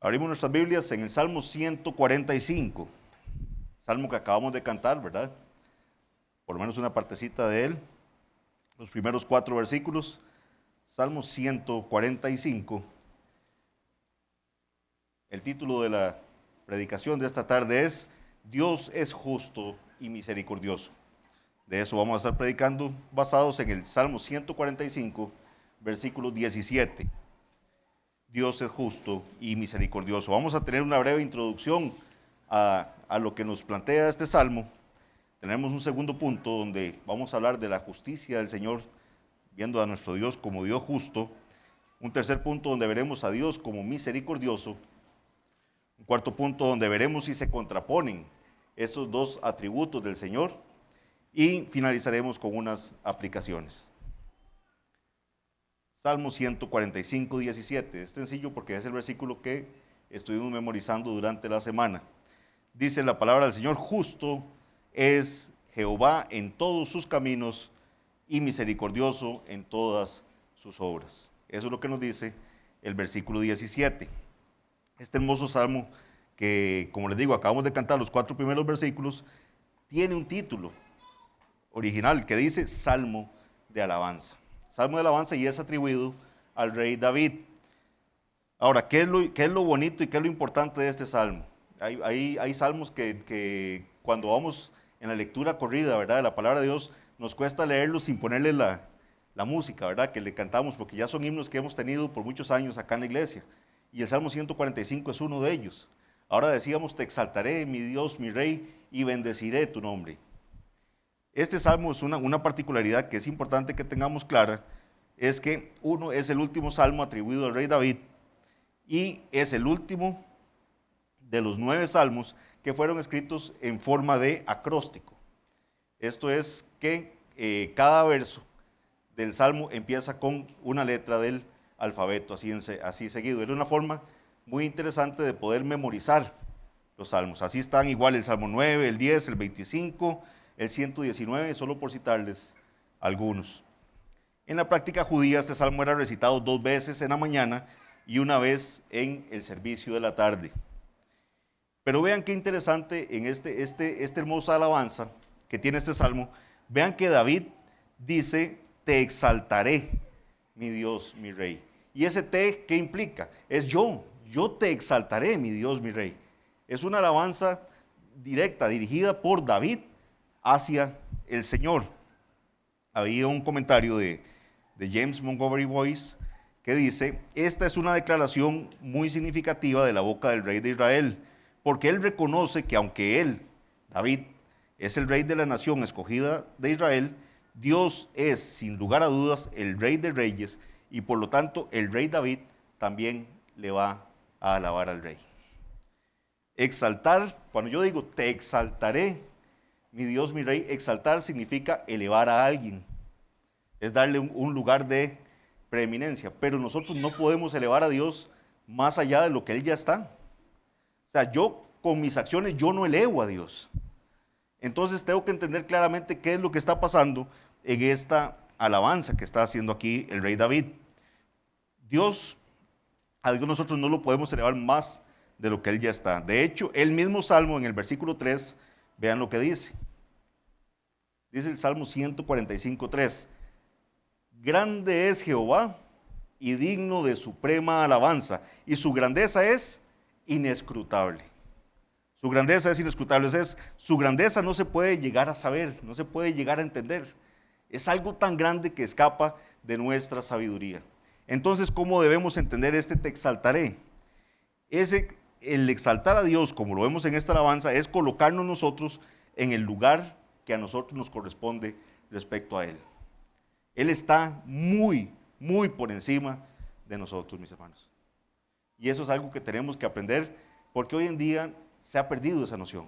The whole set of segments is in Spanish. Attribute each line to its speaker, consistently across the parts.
Speaker 1: Abrimos nuestras Biblias en el Salmo 145, salmo que acabamos de cantar, ¿verdad? Por lo menos una partecita de él, los primeros 4 versículos. Salmo 145. El título de la predicación de esta tarde es Dios es justo y misericordioso. De eso vamos a estar predicando basados en el Salmo 145, versículo 17. Dios es justo y misericordioso. Vamos a tener una breve introducción a lo que nos plantea este salmo. Tenemos un segundo punto donde vamos a hablar de la justicia del Señor, viendo a nuestro Dios como Dios justo. Un tercer punto donde veremos a Dios como misericordioso. Un cuarto punto donde veremos si se contraponen estos dos atributos del Señor. Y finalizaremos con unas aplicaciones. Salmo 145, 17. Es sencillo porque es el versículo que estuvimos memorizando durante la semana. Dice la palabra del Señor: justo es Jehová en todos sus caminos y misericordioso en todas sus obras. Eso es lo que nos dice el versículo 17. Este hermoso salmo que, como les digo, acabamos de cantar los 4 primeros versículos, tiene un título original que dice Salmo de Alabanza. Salmo de alabanza, y es atribuido al rey David. Ahora, ¿qué es lo bonito y qué es lo importante de este salmo? Hay salmos que cuando vamos en la lectura corrida, ¿verdad?, de la palabra de Dios, nos cuesta leerlos sin ponerle la música, ¿verdad?, que le cantamos, porque ya son himnos que hemos tenido por muchos años acá en la iglesia. Y el Salmo 145 es uno de ellos. Ahora decíamos: te exaltaré, mi Dios, mi Rey, y bendeciré tu nombre. Este salmo es una particularidad que es importante que tengamos clara, es que uno es el último salmo atribuido al rey David y es el último de los 9 salmos que fueron escritos en forma de acróstico. Esto es que cada verso del salmo empieza con una letra del alfabeto, así seguido. Era una forma muy interesante de poder memorizar los salmos. Así están igual el Salmo 9, el 10, el 25, el 119, solo por citarles algunos. En la práctica judía, este salmo era recitado 2 veces en la mañana y una vez en el servicio de la tarde. Pero vean qué interesante en esta hermosa alabanza que tiene este salmo. Vean que David dice: te exaltaré, mi Dios, mi Rey. Y ese te, ¿qué implica? Es yo te exaltaré, mi Dios, mi Rey. Es una alabanza directa, dirigida por David hacia el Señor. Había un comentario de James Montgomery Boyce que dice: esta es una declaración muy significativa de la boca del rey de Israel, porque él reconoce que aunque él, David, es el rey de la nación escogida de Israel, Dios es, sin lugar a dudas, el rey de reyes, y por lo tanto el rey David también le va a alabar al rey. Exaltar, cuando yo digo te exaltaré, mi Dios, mi Rey, exaltar significa elevar a alguien, es darle un lugar de preeminencia, pero nosotros no podemos elevar a Dios más allá de lo que Él ya está. O sea, yo con mis acciones yo no elevo a Dios. Entonces tengo que entender claramente qué es lo que está pasando en esta alabanza que está haciendo aquí el rey David. Dios, a Dios nosotros no lo podemos elevar más de lo que Él ya está. De hecho, el mismo Salmo en el versículo 3, vean lo que dice. Dice el Salmo 145, 3. Grande es Jehová y digno de suprema alabanza, y su grandeza es inescrutable. Su grandeza es inescrutable, su grandeza no se puede llegar a saber, no se puede llegar a entender. Es algo tan grande que escapa de nuestra sabiduría. Entonces, ¿cómo debemos entender este te exaltaré? El exaltar a Dios, como lo vemos en esta alabanza, es colocarnos nosotros en el lugar que a nosotros nos corresponde respecto a Él. Él está muy, muy por encima de nosotros, mis hermanos. Y eso es algo que tenemos que aprender, porque hoy en día se ha perdido esa noción.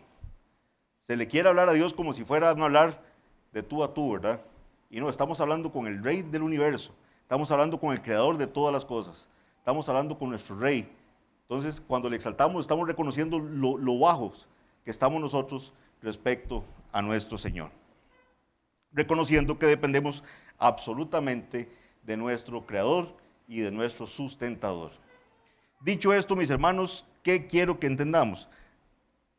Speaker 1: Se le quiere hablar a Dios como si fuera a hablar de tú a tú, ¿verdad? Y no, estamos hablando con el Rey del universo, estamos hablando con el Creador de todas las cosas, estamos hablando con nuestro Rey. Entonces, cuando le exaltamos, estamos reconociendo lo bajos que estamos nosotros respecto a nuestro Señor. Reconociendo que dependemos absolutamente de nuestro Creador y de nuestro sustentador. Dicho esto, mis hermanos, ¿qué quiero que entendamos?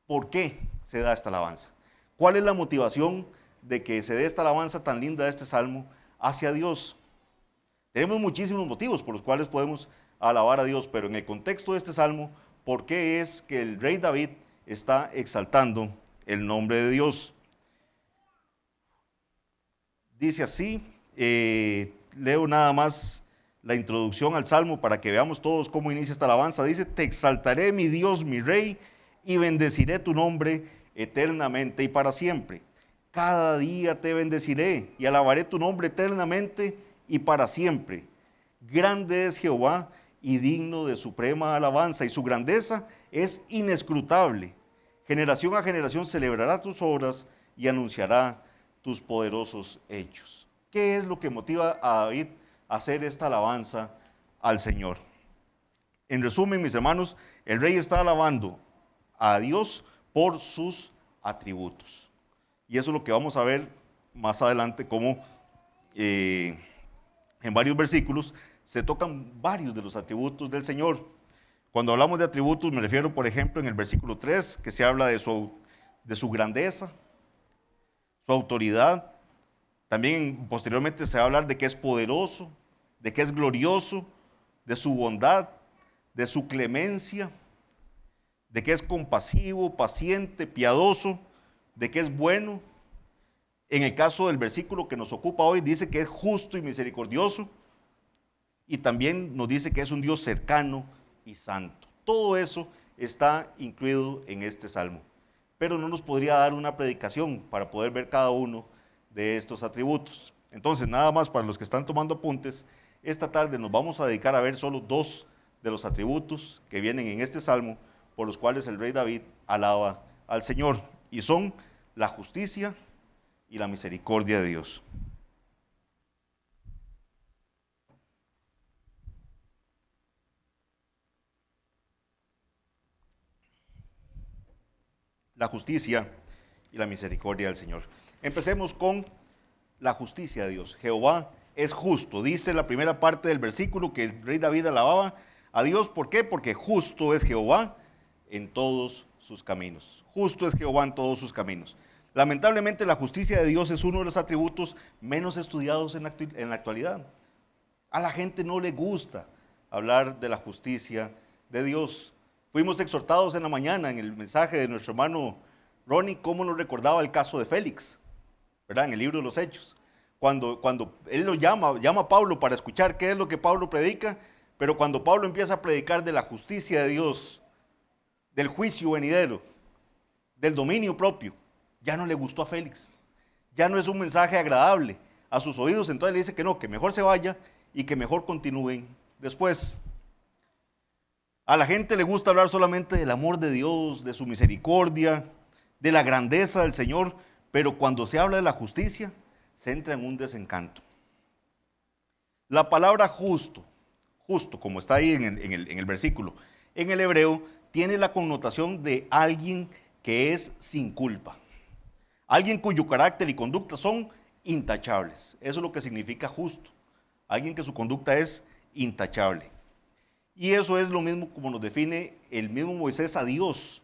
Speaker 1: ¿Por qué se da esta alabanza? ¿Cuál es la motivación de que se dé esta alabanza tan linda de este salmo hacia Dios? Tenemos muchísimos motivos por los cuales podemos alabar a Dios, pero en el contexto de este salmo, ¿por qué es que el rey David está exaltando el nombre de Dios? Dice así, leo nada más la introducción al salmo para que veamos todos cómo inicia esta alabanza. Dice: te exaltaré, mi Dios, mi rey, y bendeciré tu nombre eternamente y para siempre. Cada día te bendeciré y alabaré tu nombre eternamente y para siempre. Grande es Jehová y digno de suprema alabanza, y su grandeza es inescrutable. Generación a generación celebrará tus obras y anunciará tus poderosos hechos. ¿Qué es lo que motiva a David a hacer esta alabanza al Señor? En resumen, mis hermanos, el rey está alabando a Dios por sus atributos. Y eso es lo que vamos a ver más adelante, como en varios versículos se tocan varios de los atributos del Señor. Cuando hablamos de atributos me refiero, por ejemplo, en el versículo 3, que se habla de su grandeza, su autoridad. También posteriormente se va a hablar de que es poderoso, de que es glorioso, de su bondad, de su clemencia, de que es compasivo, paciente, piadoso, de que es bueno. En el caso del versículo que nos ocupa hoy, dice que es justo y misericordioso, y también nos dice que es un Dios cercano y santo. Todo eso está incluido en este salmo, pero no nos podría dar una predicación para poder ver cada uno de estos atributos. Entonces, nada más para los que están tomando apuntes, esta tarde nos vamos a dedicar a ver solo dos de los atributos que vienen en este salmo, por los cuales el rey David alaba al Señor, y son la justicia y la misericordia de Dios. La justicia y la misericordia del Señor. Empecemos con la justicia de Dios. Jehová es justo. Dice la primera parte del versículo que el rey David alababa a Dios. ¿Por qué? Porque justo es Jehová en todos sus caminos. Justo es Jehová en todos sus caminos. Lamentablemente la justicia de Dios es uno de los atributos menos estudiados en la actualidad. A la gente no le gusta hablar de la justicia de Dios. Fuimos exhortados en la mañana en el mensaje de nuestro hermano Ronnie cómo nos recordaba el caso de Félix, ¿verdad? En el libro de los Hechos. Cuando él lo llama a Pablo para escuchar qué es lo que Pablo predica, pero cuando Pablo empieza a predicar de la justicia de Dios, del juicio venidero, del dominio propio, ya no le gustó a Félix. Ya no es un mensaje agradable a sus oídos, entonces le dice que no, que mejor se vaya y que mejor continúen después. A la gente le gusta hablar solamente del amor de Dios, de su misericordia, de la grandeza del Señor, pero cuando se habla de la justicia, se entra en un desencanto. La palabra justo, como está ahí en el versículo, en el hebreo, tiene la connotación de alguien que es sin culpa. Alguien cuyo carácter y conducta son intachables. Eso es lo que significa justo. Alguien que su conducta es intachable. Y eso es lo mismo como nos define el mismo Moisés a Dios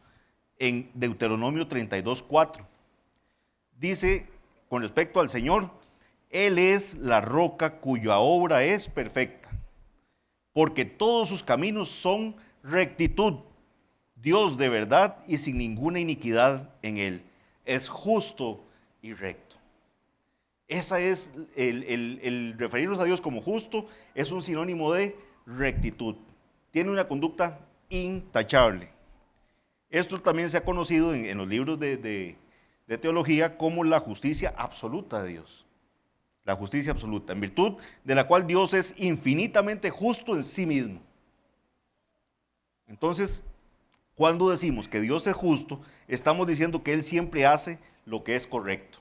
Speaker 1: en Deuteronomio 32:4. Dice con respecto al Señor: Él es la roca cuya obra es perfecta, porque todos sus caminos son rectitud. Dios de verdad y sin ninguna iniquidad en Él. Es justo y recto. Esa es el referirnos a Dios como justo, es un sinónimo de rectitud. Tiene una conducta intachable. Esto también se ha conocido en los libros de teología como la justicia absoluta de Dios. La justicia absoluta, en virtud de la cual Dios es infinitamente justo en sí mismo. Entonces, cuando decimos que Dios es justo, estamos diciendo que Él siempre hace lo que es correcto.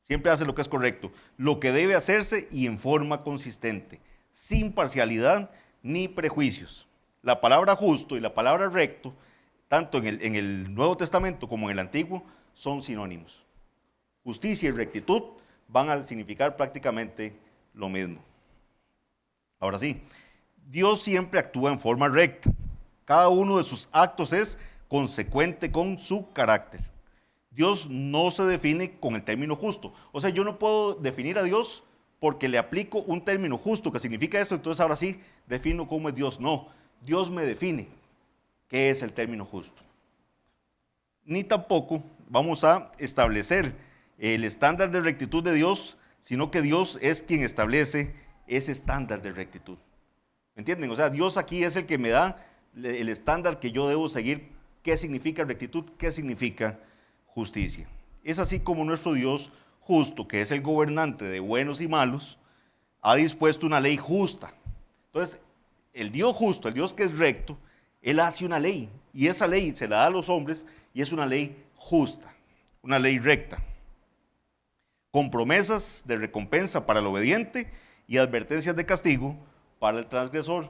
Speaker 1: Siempre hace lo que es correcto, lo que debe hacerse y en forma consistente, sin parcialidad ni prejuicios. La palabra justo y la palabra recto, tanto en el Nuevo Testamento como en el Antiguo, son sinónimos. Justicia y rectitud van a significar prácticamente lo mismo. Ahora sí, Dios siempre actúa en forma recta. Cada uno de sus actos es consecuente con su carácter. Dios no se define con el término justo. O sea, yo no puedo definir a Dios porque le aplico un término justo que significa esto, entonces ahora sí defino cómo es Dios. No, Dios me define qué es el término justo. Ni tampoco vamos a establecer el estándar de rectitud de Dios, sino que Dios es quien establece ese estándar de rectitud. ¿Me entienden? O sea, Dios aquí es el que me da el estándar que yo debo seguir. ¿Qué significa rectitud? ¿Qué significa justicia? Es así como nuestro Dios justo, que es el gobernante de buenos y malos, ha dispuesto una ley justa. Entonces, el Dios justo, el Dios que es recto, Él hace una ley, y esa ley se la da a los hombres, y es una ley justa, una ley recta, con promesas de recompensa para el obediente y advertencias de castigo para el transgresor.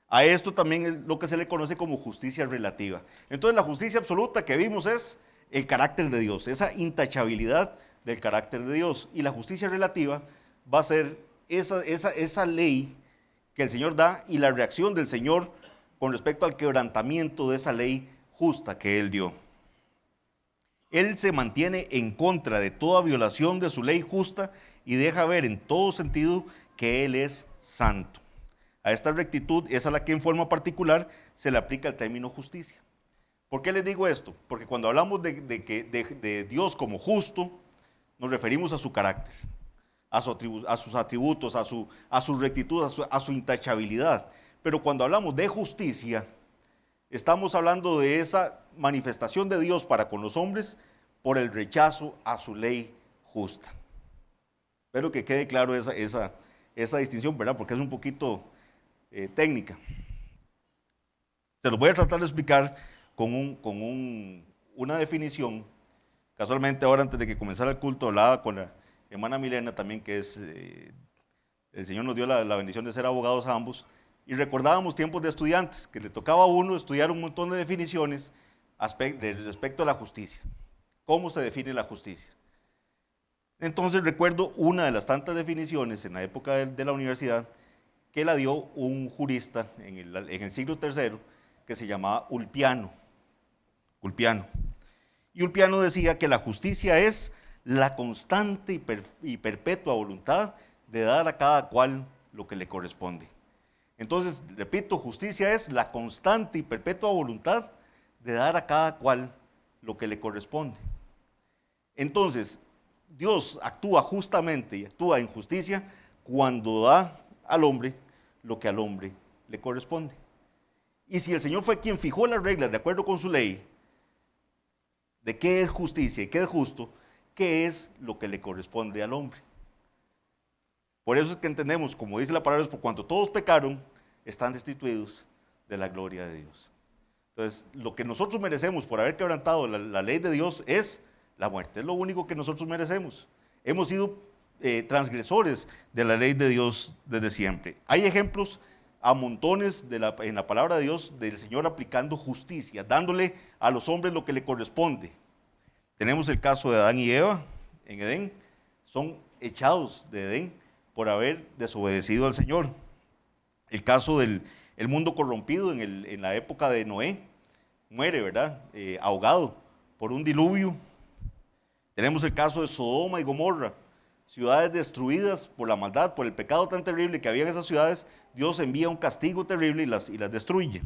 Speaker 1: A esto también es lo que se le conoce como justicia relativa. Entonces, la justicia absoluta que vimos es el carácter de Dios, esa intachabilidad del carácter de Dios. Y la justicia relativa va a ser esa ley que el Señor da y la reacción del Señor con respecto al quebrantamiento de esa ley justa que Él dio. Él se mantiene en contra de toda violación de su ley justa y deja ver en todo sentido que Él es santo. A esta rectitud es a la que en forma particular se le aplica el término justicia. ¿Por qué les digo esto? Porque cuando hablamos de Dios como justo, nos referimos a su carácter, a sus atributos, a su rectitud, a su intachabilidad. Pero cuando hablamos de justicia, estamos hablando de esa manifestación de Dios para con los hombres por el rechazo a su ley justa. Espero que quede claro esa distinción, ¿verdad? Porque es un poquito técnica. Se los voy a tratar de explicar con una definición. Casualmente ahora antes de que comenzara el culto hablaba con la hermana Milena también, que es, el Señor nos dio la bendición de ser abogados a ambos, y recordábamos tiempos de estudiantes, que le tocaba a uno estudiar un montón de definiciones respecto a la justicia. ¿Cómo se define la justicia? Entonces recuerdo una de las tantas definiciones en la época de la universidad que la dio un jurista en el siglo III que se llamaba Ulpiano. Y Ulpiano decía que la justicia es la constante y perpetua voluntad de dar a cada cual lo que le corresponde. Entonces, repito, justicia es la constante y perpetua voluntad de dar a cada cual lo que le corresponde. Entonces, Dios actúa justamente y actúa en justicia cuando da al hombre lo que al hombre le corresponde. Y si el Señor fue quien fijó las reglas de acuerdo con su ley, de qué es justicia y qué es justo, qué es lo que le corresponde al hombre. Por eso es que entendemos, como dice la palabra, es por cuanto todos pecaron, están destituidos de la gloria de Dios. Entonces, lo que nosotros merecemos por haber quebrantado la ley de Dios es la muerte. Es lo único que nosotros merecemos. Hemos sido transgresores de la ley de Dios desde siempre. Hay ejemplos a montones en la palabra de Dios del Señor aplicando justicia, dándole a los hombres lo que le corresponde. Tenemos el caso de Adán y Eva en Edén. Son echados de Edén por haber desobedecido al Señor. El caso del mundo corrompido en la época de Noé, muere, ¿verdad? Ahogado por un diluvio. Tenemos el caso de Sodoma y Gomorra, ciudades destruidas por la maldad, por el pecado tan terrible que había en esas ciudades. Dios envía un castigo terrible y las destruye.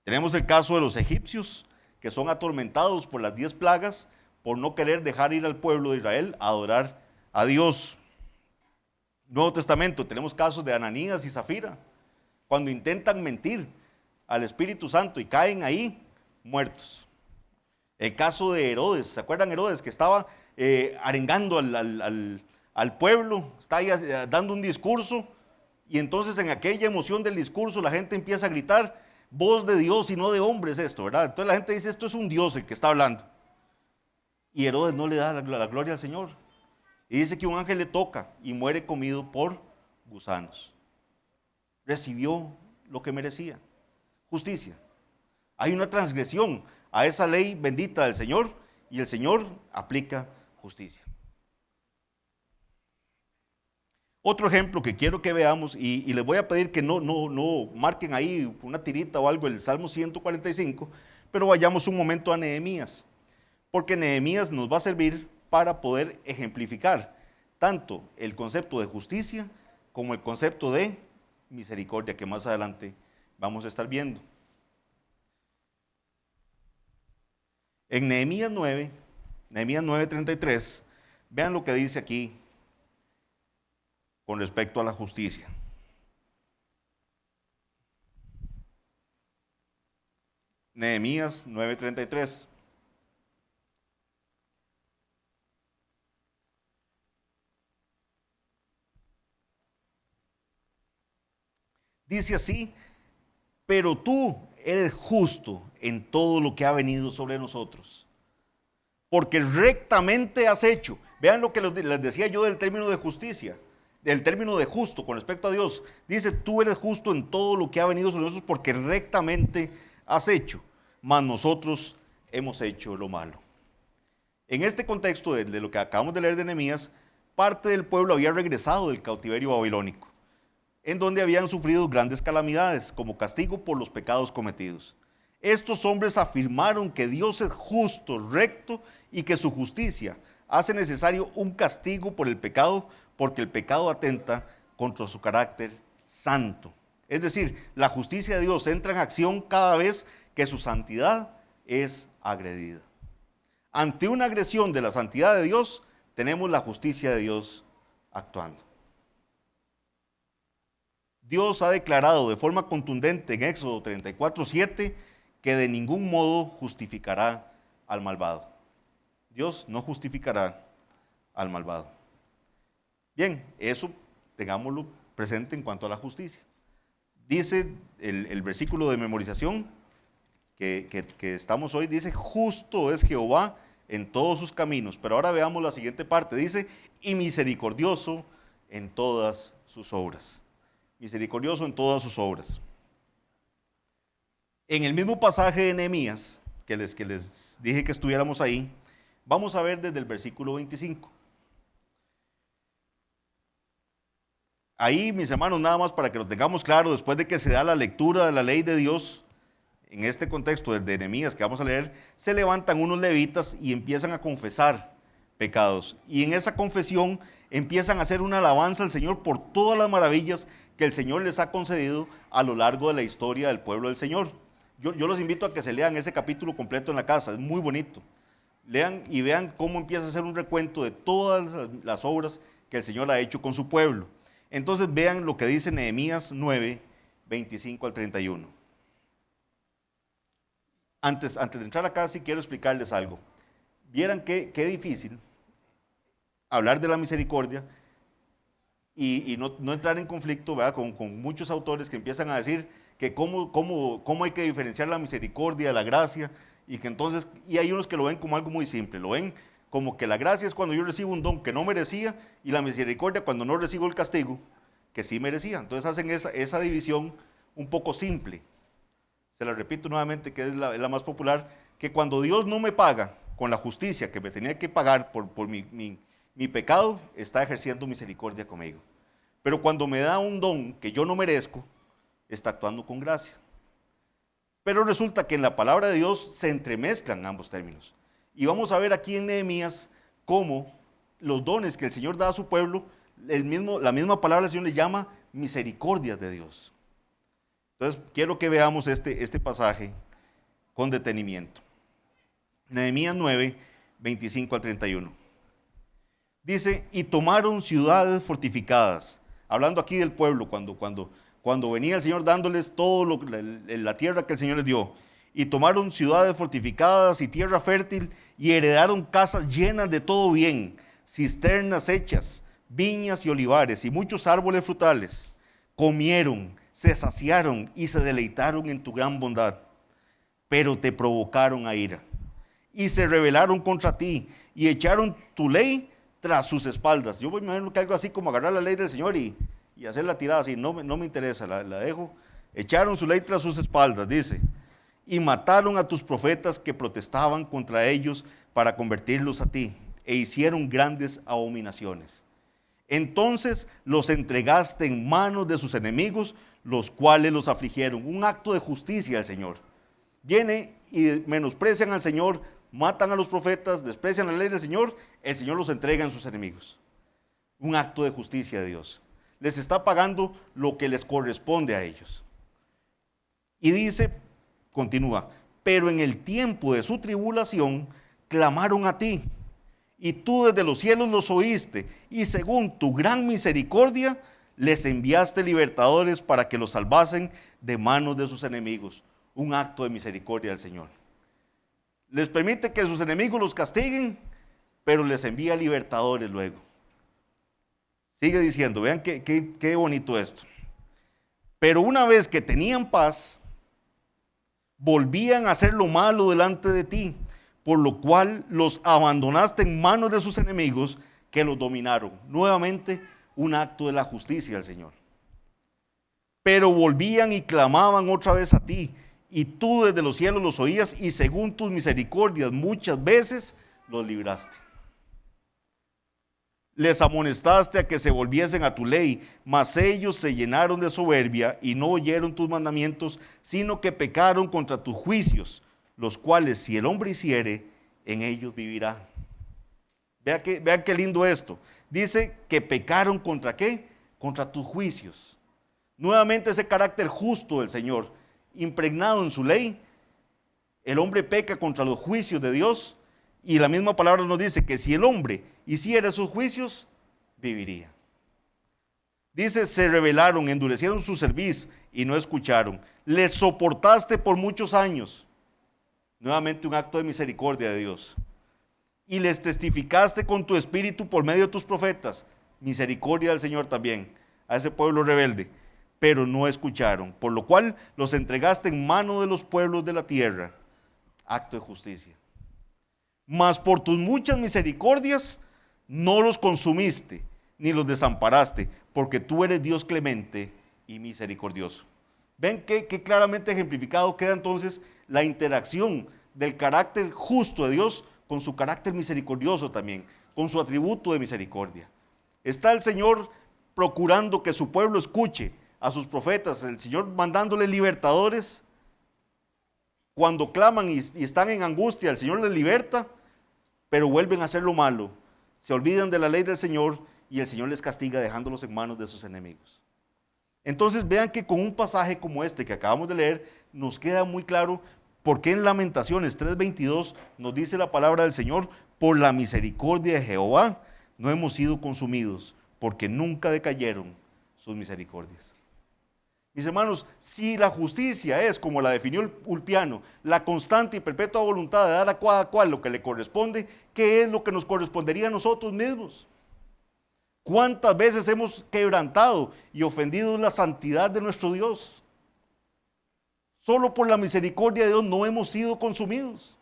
Speaker 1: Tenemos el caso de los egipcios, que son atormentados por las 10 plagas, por no querer dejar ir al pueblo de Israel a adorar a Dios. Nuevo Testamento, tenemos casos de Ananías y Zafira, cuando intentan mentir al Espíritu Santo y caen ahí muertos. El caso de Herodes, ¿se acuerdan Herodes? Que estaba arengando al pueblo, está ahí dando un discurso, y entonces en aquella emoción del discurso la gente empieza a gritar, voz de Dios y no de hombres esto, ¿verdad? Entonces la gente dice, esto es un Dios el que está hablando. Y Herodes no le da la gloria al Señor. Y dice que un ángel le toca y muere comido por gusanos. Recibió lo que merecía. Justicia. Hay una transgresión a esa ley bendita del Señor y el Señor aplica justicia. Otro ejemplo que quiero que veamos, y les voy a pedir que no marquen ahí una tirita o algo el Salmo 145, pero vayamos un momento a Nehemías, porque Nehemías nos va a servir para poder ejemplificar tanto el concepto de justicia como el concepto de misericordia, que más adelante vamos a estar viendo. En Nehemías 9:33, vean lo que dice aquí con respecto a la justicia. Nehemías 9:33. Dice así: pero tú eres justo en todo lo que ha venido sobre nosotros, porque rectamente has hecho. Vean lo que les decía yo del término de justicia, del término de justo con respecto a Dios. Dice, tú eres justo en todo lo que ha venido sobre nosotros, porque rectamente has hecho, mas nosotros hemos hecho lo malo. En este contexto de lo que acabamos de leer de Nehemías, parte del pueblo había regresado del cautiverio babilónico, en donde habían sufrido grandes calamidades como castigo por los pecados cometidos. Estos hombres afirmaron que Dios es justo, recto, y que su justicia hace necesario un castigo por el pecado, porque el pecado atenta contra su carácter santo. Es decir, la justicia de Dios entra en acción cada vez que su santidad es agredida. Ante una agresión de la santidad de Dios, tenemos la justicia de Dios actuando. Dios ha declarado de forma contundente en Éxodo 34:7 que de ningún modo justificará al malvado. Dios no justificará al malvado. Bien, eso tengámoslo presente en cuanto a la justicia. Dice el versículo de memorización que estamos hoy, dice, justo es Jehová en todos sus caminos. Pero ahora veamos la siguiente parte, dice, y misericordioso en todas sus obras. Misericordioso en todas sus obras. En el mismo pasaje de Nehemías, que les dije que estuviéramos ahí, vamos a ver desde el versículo 25. Ahí, mis hermanos, nada más para que lo tengamos claro, después de que se da la lectura de la ley de Dios, en este contexto de Nehemías que vamos a leer, se levantan unos levitas y empiezan a confesar pecados. Y en esa confesión empiezan a hacer una alabanza al Señor por todas las maravillas que el Señor les ha concedido a lo largo de la historia del pueblo del Señor. Yo los invito a que se lean ese capítulo completo en la casa, es muy bonito. Lean y vean cómo empieza a hacer un recuento de todas las obras que el Señor ha hecho con su pueblo. Entonces vean lo que dice Nehemías 9, 25 al 31. Antes de entrar acá, sí quiero explicarles algo. Vieran qué difícil hablar de la misericordia y no entrar en conflicto, ¿verdad? Con muchos autores que empiezan a decir que cómo hay que diferenciar la misericordia de la gracia, y que entonces, y hay unos que lo ven como algo muy simple, lo ven como que la gracia es cuando yo recibo un don que no merecía, y la misericordia cuando no recibo el castigo que sí merecía. Entonces hacen esa división un poco simple. Se la repito nuevamente, que es la más popular, que cuando Dios no me paga con la justicia que me tenía que pagar por mi pecado, está ejerciendo misericordia conmigo. Pero cuando me da un don que yo no merezco, está actuando con gracia. Pero resulta que en la palabra de Dios se entremezclan ambos términos. Y vamos a ver aquí en Nehemías cómo los dones que el Señor da a su pueblo, la misma palabra del Señor le llama misericordias de Dios. Entonces quiero que veamos este pasaje con detenimiento. Nehemías 9, 25 al 31. Dice, y tomaron ciudades fortificadas, hablando aquí del pueblo, cuando venía el Señor dándoles todo la tierra que el Señor les dio, y tomaron ciudades fortificadas y tierra fértil, y heredaron casas llenas de todo bien, cisternas hechas, viñas y olivares, y muchos árboles frutales. Comieron, se saciaron y se deleitaron en tu gran bondad, pero te provocaron a ira, y se rebelaron contra ti, y echaron tu ley tras sus espaldas. Yo me imagino que algo así como agarrar la ley del Señor y hacer la tirada así, no me interesa, la dejo. Echaron su ley tras sus espaldas, dice, y mataron a tus profetas que protestaban contra ellos para convertirlos a ti, e hicieron grandes abominaciones. Entonces los entregaste en manos de sus enemigos, los cuales los afligieron. Un acto de justicia del Señor. Viene y menosprecian al Señor, matan a los profetas, desprecian la ley del Señor, el Señor los entrega en sus enemigos. Un acto de justicia de Dios. Les está pagando lo que les corresponde a ellos. Y dice, continúa, pero en el tiempo de su tribulación clamaron a ti, y tú desde los cielos los oíste, y según tu gran misericordia les enviaste libertadores para que los salvasen de manos de sus enemigos. Un acto de misericordia del Señor. Les permite que sus enemigos los castiguen, pero les envía libertadores luego. Sigue diciendo, vean qué bonito esto. Pero una vez que tenían paz, volvían a hacer lo malo delante de ti, por lo cual los abandonaste en manos de sus enemigos que los dominaron. Nuevamente, un acto de la justicia del Señor. Pero volvían y clamaban otra vez a ti, y tú desde los cielos los oías, y según tus misericordias muchas veces los libraste. Les amonestaste a que se volviesen a tu ley, mas ellos se llenaron de soberbia y no oyeron tus mandamientos, sino que pecaron contra tus juicios, los cuales si el hombre hiciere, en ellos vivirá. Vean qué lindo esto. Dice que pecaron contra ¿qué? Contra tus juicios. Nuevamente ese carácter justo del Señor, impregnado en su ley. El hombre peca contra los juicios de Dios, y la misma palabra nos dice que si el hombre hiciera esos juicios, viviría. Dice, se rebelaron, endurecieron su cerviz y no escucharon. Les soportaste por muchos años. Nuevamente un acto de misericordia de Dios. Y les testificaste con tu espíritu por medio de tus profetas. Misericordia del Señor también a ese pueblo rebelde. Pero no escucharon, por lo cual los entregaste en mano de los pueblos de la tierra. Acto de justicia. Mas por tus muchas misericordias no los consumiste, ni los desamparaste, porque tú eres Dios clemente y misericordioso. Ven que claramente ejemplificado queda entonces la interacción del carácter justo de Dios con su carácter misericordioso también, con su atributo de misericordia. Está el Señor procurando que su pueblo escuche a sus profetas, el Señor mandándole libertadores. Cuando claman y están en angustia, el Señor les liberta, pero vuelven a hacer lo malo. Se olvidan de la ley del Señor y el Señor les castiga dejándolos en manos de sus enemigos. Entonces vean que con un pasaje como este que acabamos de leer, nos queda muy claro por qué en Lamentaciones 3:22 nos dice la palabra del Señor, por la misericordia de Jehová no hemos sido consumidos, porque nunca decayeron sus misericordias. Mis hermanos, si la justicia es, como la definió el Ulpiano, la constante y perpetua voluntad de dar a cada cual lo que le corresponde, ¿qué es lo que nos correspondería a nosotros mismos? ¿Cuántas veces hemos quebrantado y ofendido la santidad de nuestro Dios? Solo por la misericordia de Dios no hemos sido consumidos.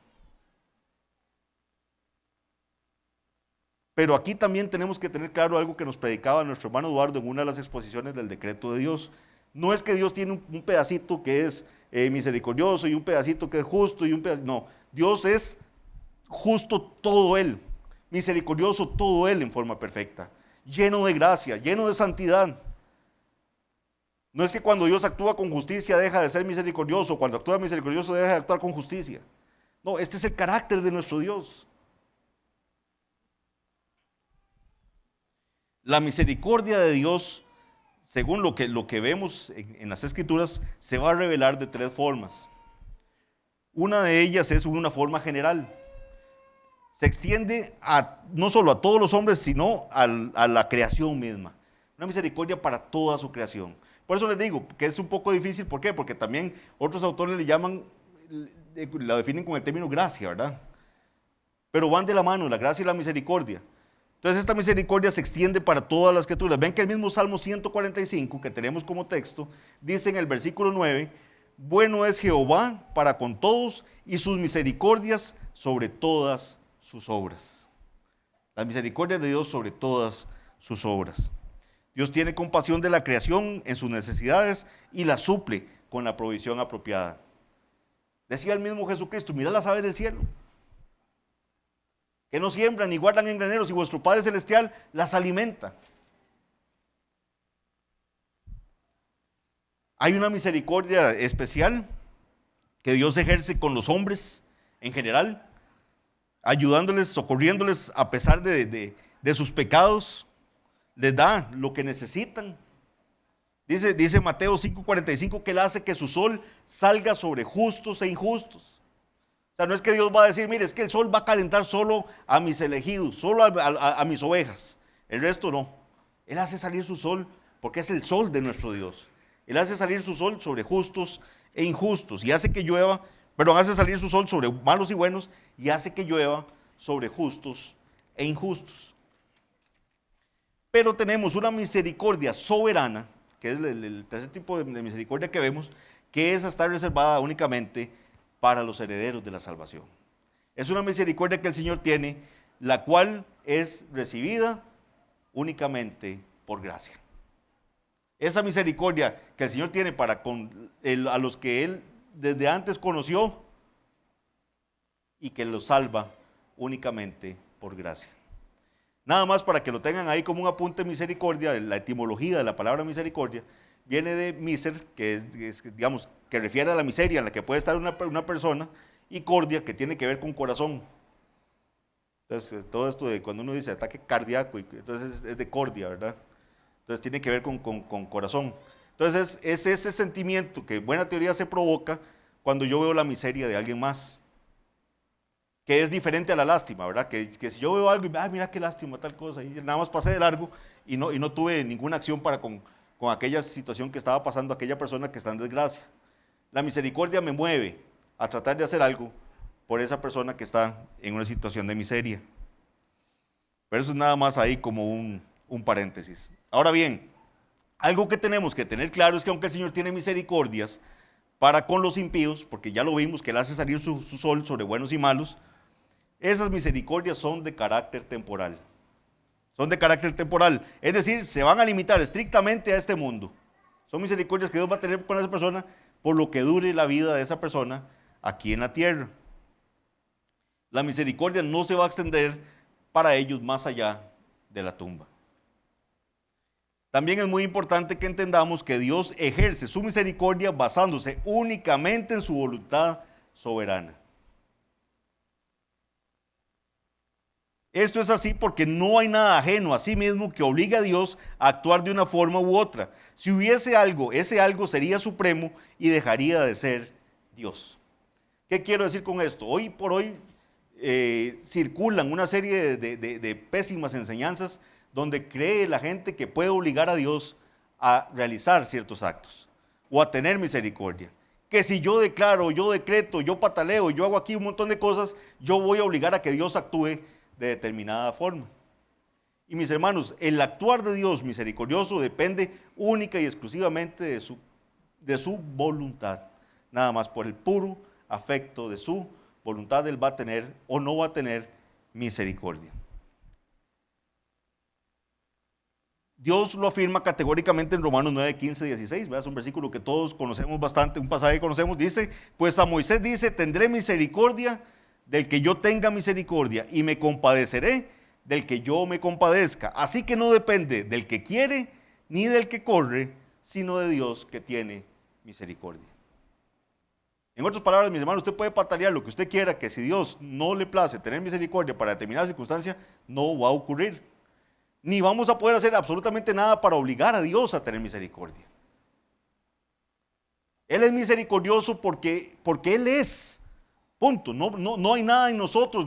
Speaker 1: Pero aquí también tenemos que tener claro algo que nos predicaba nuestro hermano Eduardo en una de las exposiciones del decreto de Dios. No es que Dios tiene un pedacito que es misericordioso y un pedacito que es justo y un pedacito. No, Dios es justo todo Él, misericordioso todo Él en forma perfecta, lleno de gracia, lleno de santidad. No es que cuando Dios actúa con justicia deja de ser misericordioso, cuando actúa misericordioso deja de actuar con justicia. No, este es el carácter de nuestro Dios. La misericordia de Dios, según lo que vemos en las Escrituras, se va a revelar de tres formas. Una de ellas es una forma general. Se extiende no solo a todos los hombres, sino a la creación misma. Una misericordia para toda su creación. Por eso les digo que es un poco difícil. ¿Por qué? Porque también otros autores le llaman, la definen con el término gracia, ¿verdad? Pero van de la mano, la gracia y la misericordia. Entonces esta misericordia se extiende para todas las criaturas. Ven que el mismo Salmo 145 que tenemos como texto, dice en el versículo 9, bueno es Jehová para con todos y sus misericordias sobre todas sus obras. La misericordia de Dios sobre todas sus obras. Dios tiene compasión de la creación en sus necesidades y la suple con la provisión apropiada. Decía el mismo Jesucristo, mirad las aves del cielo, que no siembran ni guardan en graneros, y vuestro Padre Celestial las alimenta. Hay una misericordia especial que Dios ejerce con los hombres en general, ayudándoles, socorriéndoles a pesar de sus pecados, les da lo que necesitan. Dice Mateo 5:45 que Él hace que su sol salga sobre justos e injustos. O sea, no es que Dios va a decir, mire, es que el sol va a calentar solo a mis elegidos, solo a mis ovejas, el resto no. Él hace salir su sol porque es el sol de nuestro Dios. Él hace salir su sol sobre justos e injustos y hace que llueva, perdón, hace salir su sol sobre malos y buenos y hace que llueva sobre justos e injustos. Pero tenemos una misericordia soberana, que es el tercer tipo de misericordia que vemos, que esa está reservada únicamente para los herederos de la salvación. Es una misericordia que el Señor tiene, la cual es recibida únicamente por gracia. Esa misericordia que el Señor tiene para con a los que Él desde antes conoció y que los salva únicamente por gracia. Nada más para que lo tengan ahí como un apunte, misericordia, la etimología de la palabra misericordia viene de miser, que es, digamos, que refiere a la miseria en la que puede estar una persona, y cordia, que tiene que ver con corazón. Entonces, todo esto de cuando uno dice ataque cardíaco, entonces es de cordia, ¿verdad? Entonces tiene que ver con corazón. Entonces es ese sentimiento que en buena teoría se provoca cuando yo veo la miseria de alguien más, que es diferente a la lástima, ¿verdad? Que si yo veo algo y, mira qué lástima, tal cosa, y nada más pasé de largo y no tuve ninguna acción para con aquella situación que estaba pasando aquella persona que está en desgracia. La misericordia me mueve a tratar de hacer algo por esa persona que está en una situación de miseria. Pero eso es nada más ahí como un paréntesis. Ahora bien, algo que tenemos que tener claro es que aunque el Señor tiene misericordias para con los impíos, porque ya lo vimos que Él hace salir su sol sobre buenos y malos, esas misericordias son de carácter temporal. Son de carácter temporal, es decir, se van a limitar estrictamente a este mundo. Son misericordias que Dios va a tener con esa persona por lo que dure la vida de esa persona aquí en la tierra. La misericordia no se va a extender para ellos más allá de la tumba. También es muy importante que entendamos que Dios ejerce su misericordia basándose únicamente en su voluntad soberana. Esto es así porque no hay nada ajeno a sí mismo que obligue a Dios a actuar de una forma u otra. Si hubiese algo, ese algo sería supremo y dejaría de ser Dios. ¿Qué quiero decir con esto? Hoy por hoy circulan una serie de pésimas enseñanzas donde cree la gente que puede obligar a Dios a realizar ciertos actos o a tener misericordia. Que si yo declaro, yo decreto, yo pataleo, yo hago aquí un montón de cosas, yo voy a obligar a que Dios actúe de determinada forma. Y mis hermanos, el actuar de Dios misericordioso depende única y exclusivamente de su voluntad. Nada más por el puro afecto de su voluntad, Él va a tener o no va a tener misericordia. Dios lo afirma categóricamente en Romanos 9, 15, 16, ¿verdad? Es un versículo que todos conocemos bastante, un pasaje que conocemos, dice, pues a Moisés dice, tendré misericordia del que yo tenga misericordia y me compadeceré del que yo me compadezca. Así que no depende del que quiere ni del que corre, sino de Dios que tiene misericordia. En otras palabras, mis hermanos, usted puede patalear lo que usted quiera, que si Dios no le place tener misericordia para determinada circunstancia, no va a ocurrir. Ni vamos a poder hacer absolutamente nada para obligar a Dios a tener misericordia. Él es misericordioso porque Él es. Punto. No hay nada en nosotros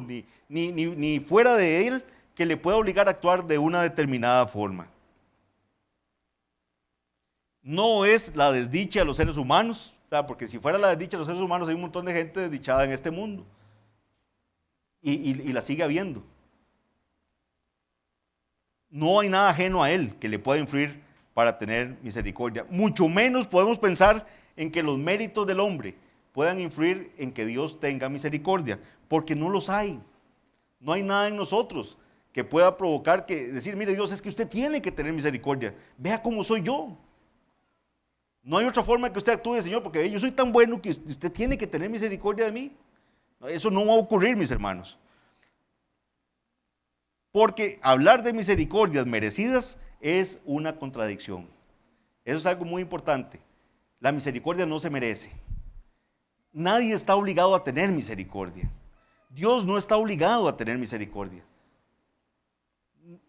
Speaker 1: ni fuera de Él que le pueda obligar a actuar de una determinada forma. No es la desdicha de los seres humanos, porque si fuera la desdicha de los seres humanos hay un montón de gente desdichada en este mundo y la sigue habiendo. No hay nada ajeno a Él que le pueda influir para tener misericordia. Mucho menos podemos pensar en que los méritos del hombre puedan influir en que Dios tenga misericordia, porque no los hay. No hay nada en nosotros que pueda provocar decir, mire Dios, es que usted tiene que tener misericordia. Vea cómo soy yo. No hay otra forma que usted actúe, Señor, porque yo soy tan bueno que usted tiene que tener misericordia de mí. Eso no va a ocurrir, mis hermanos. Porque hablar de misericordias merecidas es una contradicción. Eso es algo muy importante. La misericordia no se merece. Nadie está obligado a tener misericordia. Dios no está obligado a tener misericordia.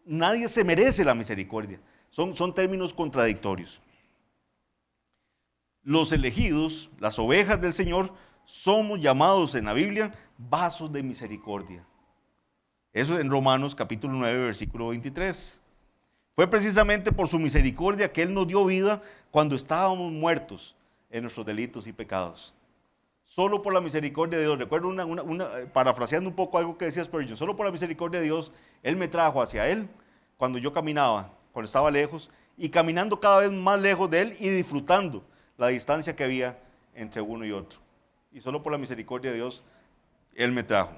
Speaker 1: Nadie se merece la misericordia. Son términos contradictorios. Los elegidos, las ovejas del Señor, somos llamados en la Biblia vasos de misericordia. Eso en Romanos capítulo 9, versículo 23. Fue precisamente por su misericordia que Él nos dio vida cuando estábamos muertos en nuestros delitos y pecados. Solo por la misericordia de Dios. Recuerdo parafraseando un poco algo que decía Spurgeon, solo por la misericordia de Dios, Él me trajo hacia Él cuando yo caminaba, cuando estaba lejos, y caminando cada vez más lejos de Él y disfrutando la distancia que había entre uno y otro. Y solo por la misericordia de Dios, Él me trajo.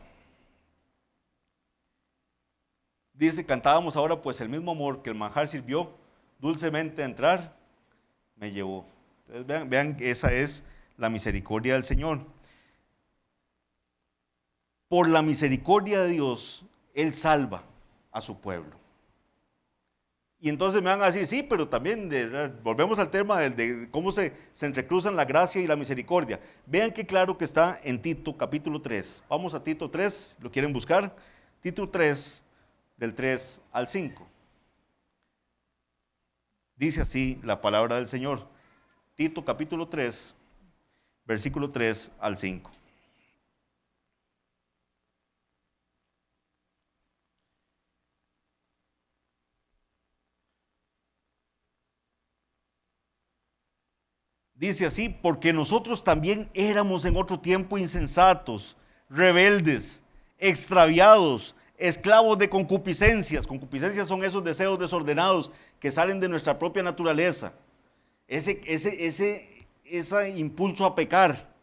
Speaker 1: Dice, cantábamos ahora, pues el mismo amor que el manjar sirvió dulcemente a entrar, me llevó. Entonces vean que esa es la misericordia del Señor. Por la misericordia de Dios, Él salva a su pueblo. Y entonces me van a decir, sí, pero también volvemos al tema de cómo se entrecruzan la gracia y la misericordia. Vean qué claro que está en Tito capítulo 3. Vamos a Tito 3, ¿lo quieren buscar? Tito 3, del 3 al 5. Dice así la palabra del Señor. Tito capítulo 3, versículo 3 al 5. Dice así, porque nosotros también éramos en otro tiempo insensatos, rebeldes, extraviados, esclavos de concupiscencias. Concupiscencias son esos deseos desordenados que salen de nuestra propia naturaleza. Ese impulso a pecar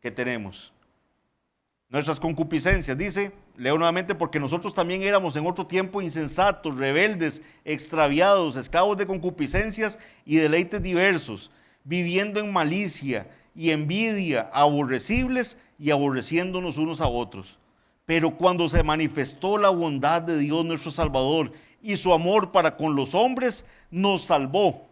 Speaker 1: que tenemos. Nuestras concupiscencias, dice, leo nuevamente, porque nosotros también éramos en otro tiempo insensatos, rebeldes, extraviados, esclavos de concupiscencias y deleites diversos, viviendo en malicia y envidia, aborrecibles y aborreciéndonos unos a otros. Pero cuando se manifestó la bondad de Dios nuestro Salvador y su amor para con los hombres, nos salvó.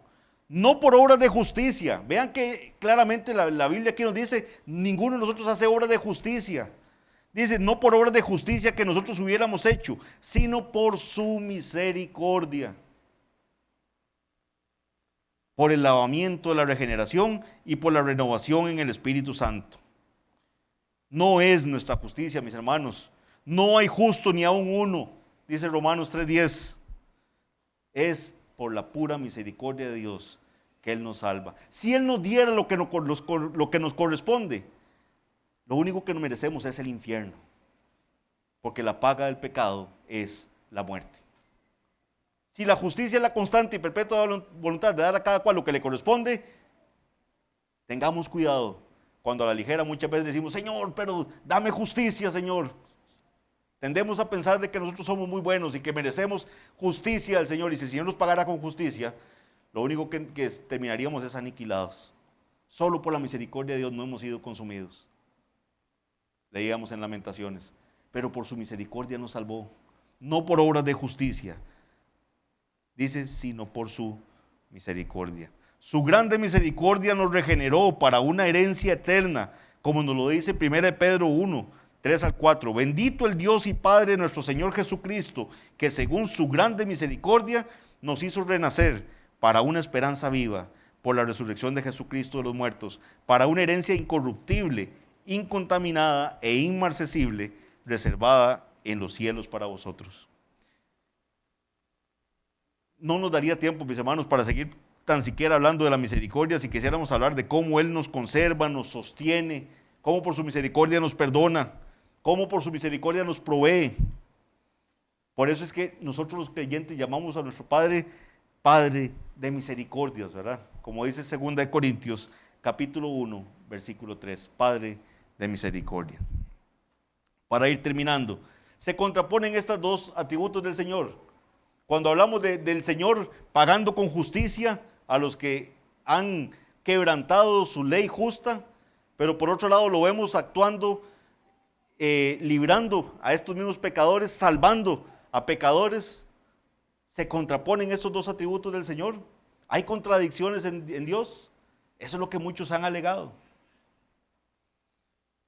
Speaker 1: No por obras de justicia. Vean que claramente la Biblia aquí nos dice, ninguno de nosotros hace obras de justicia. Dice, no por obras de justicia que nosotros hubiéramos hecho, sino por su misericordia. Por el lavamiento de la regeneración y por la renovación en el Espíritu Santo. No es nuestra justicia, mis hermanos. No hay justo ni aun uno, dice Romanos 3:10. Es por la pura misericordia de Dios que Él nos salva. Si Él nos diera lo que nos corresponde, lo único que nos merecemos es el infierno. Porque la paga del pecado es la muerte. Si la justicia es la constante y perpetua voluntad de dar a cada cual lo que le corresponde, tengamos cuidado. Cuando a la ligera muchas veces decimos, Señor, pero dame justicia, Señor. Tendemos a pensar de que nosotros somos muy buenos y que merecemos justicia del Señor. Y si el Señor nos pagara con justicia, lo único que terminaríamos es aniquilados. Solo por la misericordia de Dios no hemos sido consumidos. Leíamos en Lamentaciones. Pero por su misericordia nos salvó. No por obras de justicia. Dice, sino por su misericordia. Su grande misericordia nos regeneró para una herencia eterna, como nos lo dice 1 Pedro 1, 3 al 4. Bendito el Dios y Padre de nuestro Señor Jesucristo, que según su grande misericordia nos hizo renacer para una esperanza viva, por la resurrección de Jesucristo de los muertos, para una herencia incorruptible, incontaminada e inmarcesible, reservada en los cielos para vosotros. No nos daría tiempo, mis hermanos, para seguir tan siquiera hablando de la misericordia, si quisiéramos hablar de cómo Él nos conserva, nos sostiene, cómo por su misericordia nos perdona, cómo por su misericordia nos provee. Por eso es que nosotros los creyentes llamamos a nuestro Padre, Padre de misericordias, ¿verdad? Como dice 2 Corintios, capítulo 1, versículo 3, Padre de misericordia. Para ir terminando, se contraponen estos dos atributos del Señor. Cuando hablamos del Señor pagando con justicia a los que han quebrantado su ley justa, pero por otro lado lo vemos actuando, librando a estos mismos pecadores, salvando a pecadores. ¿Se contraponen estos dos atributos del Señor? ¿Hay contradicciones en Dios? Eso es lo que muchos han alegado.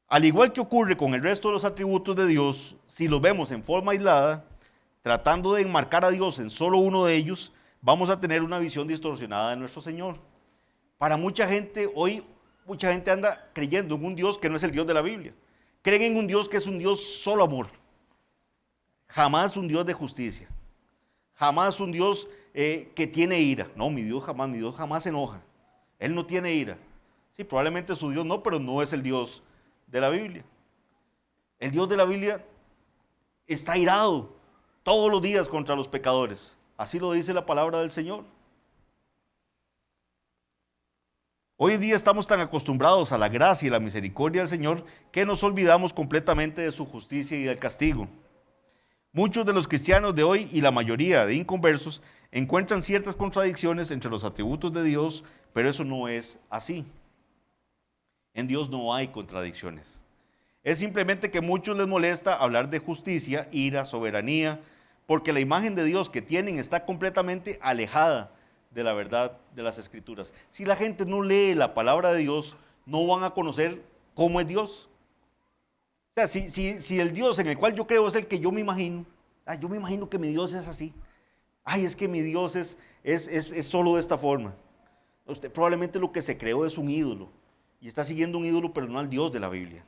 Speaker 1: Al igual que ocurre con el resto de los atributos de Dios, si los vemos en forma aislada, tratando de enmarcar a Dios en solo uno de ellos, vamos a tener una visión distorsionada de nuestro Señor. Para mucha gente, hoy mucha gente anda creyendo en un Dios que no es el Dios de la Biblia. Creen en un Dios que es un Dios solo amor. Jamás un Dios de justicia. Jamás un Dios que tiene ira. No, mi Dios jamás se enoja. Él no tiene ira. Sí, probablemente su Dios no, pero no es el Dios de la Biblia. El Dios de la Biblia está airado todos los días contra los pecadores. Así lo dice la palabra del Señor. Hoy en día estamos tan acostumbrados a la gracia y la misericordia del Señor que nos olvidamos completamente de su justicia y del castigo. Muchos de los cristianos de hoy y la mayoría de inconversos encuentran ciertas contradicciones entre los atributos de Dios, pero eso no es así. En Dios no hay contradicciones. Es simplemente que a muchos les molesta hablar de justicia, ira, soberanía, porque la imagen de Dios que tienen está completamente alejada de la verdad de las Escrituras. Si la gente no lee la palabra de Dios, no van a conocer cómo es Dios. O sea, si el Dios en el cual yo creo es el que yo me imagino, yo me imagino que mi Dios es así. Es que mi Dios es solo de esta forma. Usted probablemente lo que se creó es un ídolo y está siguiendo un ídolo, pero no al Dios de la Biblia.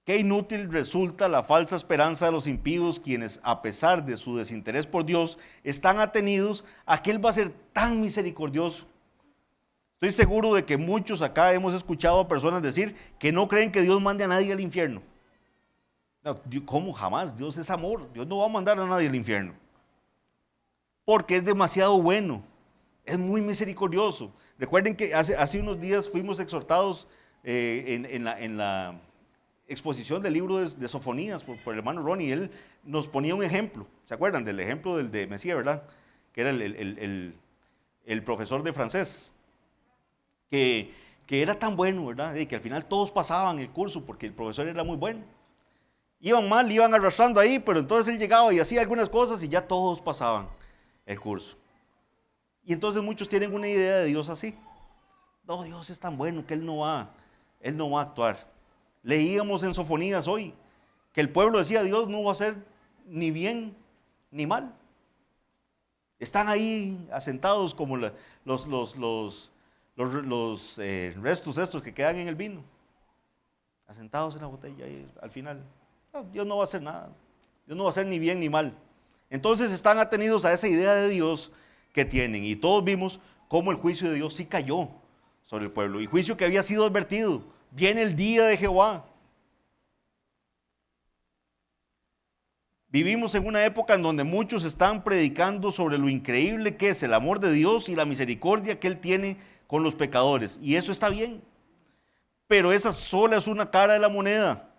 Speaker 1: Qué inútil resulta la falsa esperanza de los impíos, quienes a pesar de su desinterés por Dios, están atenidos a que Él va a ser tan misericordioso. Estoy seguro de que muchos acá hemos escuchado a personas decir que no creen que Dios mande a nadie al infierno. No, ¿cómo? Jamás. Dios es amor. Dios no va a mandar a nadie al infierno. Porque es demasiado bueno. Es muy misericordioso. Recuerden que hace unos días fuimos exhortados en la exposición del libro de Sofonías por el hermano Ronnie. Él nos ponía un ejemplo. ¿Se acuerdan del ejemplo de Mesías, verdad? Que era el profesor de francés. Que era tan bueno, ¿verdad? Y que al final todos pasaban el curso porque el profesor era muy bueno. Iban mal, iban arrastrando ahí, pero entonces él llegaba y hacía algunas cosas y ya todos pasaban el curso. Y entonces muchos tienen una idea de Dios así. No, Dios es tan bueno que Él no va a actuar. Leíamos en Sofonías hoy que el pueblo decía, Dios no va a hacer ni bien ni mal. Están ahí asentados como los restos estos que quedan en el vino, asentados en la botella y al final, Dios no va a hacer nada, Dios no va a hacer ni bien ni mal. Entonces están atenidos a esa idea de Dios que tienen y todos vimos cómo el juicio de Dios sí cayó sobre el pueblo y juicio que había sido advertido. Viene el día de Jehová. Vivimos en una época en donde muchos están predicando sobre lo increíble que es el amor de Dios y la misericordia que Él tiene con los pecadores. Y eso está bien. Pero esa sola es una cara de la moneda.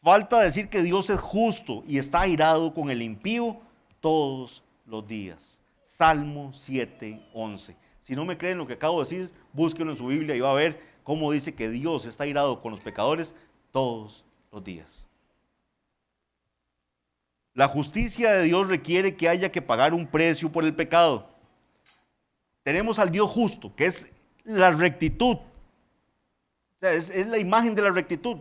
Speaker 1: Falta decir que Dios es justo y está airado con el impío todos los días. Salmo 7:11. Si no me creen lo que acabo de decir, búsquenlo en su Biblia y va a ver cómo dice que Dios está airado con los pecadores todos los días. La justicia de Dios requiere que haya que pagar un precio por el pecado. Tenemos al Dios justo, que es la rectitud. O sea, es la imagen de la rectitud.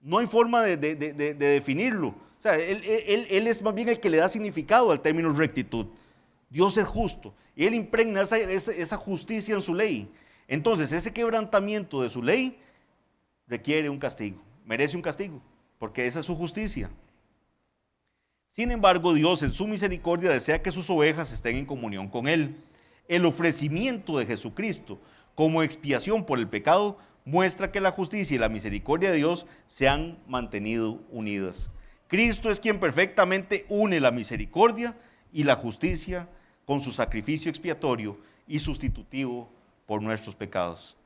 Speaker 1: No hay forma de definirlo. O sea, él es más bien el que le da significado al término rectitud. Dios es justo y Él impregna esa justicia en su ley. Entonces, ese quebrantamiento de su ley requiere un castigo, merece un castigo, porque esa es su justicia. Sin embargo, Dios en su misericordia desea que sus ovejas estén en comunión con Él. El ofrecimiento de Jesucristo como expiación por el pecado muestra que la justicia y la misericordia de Dios se han mantenido unidas. Cristo es quien perfectamente une la misericordia y la justicia con su sacrificio expiatorio y sustitutivo por nuestros pecados.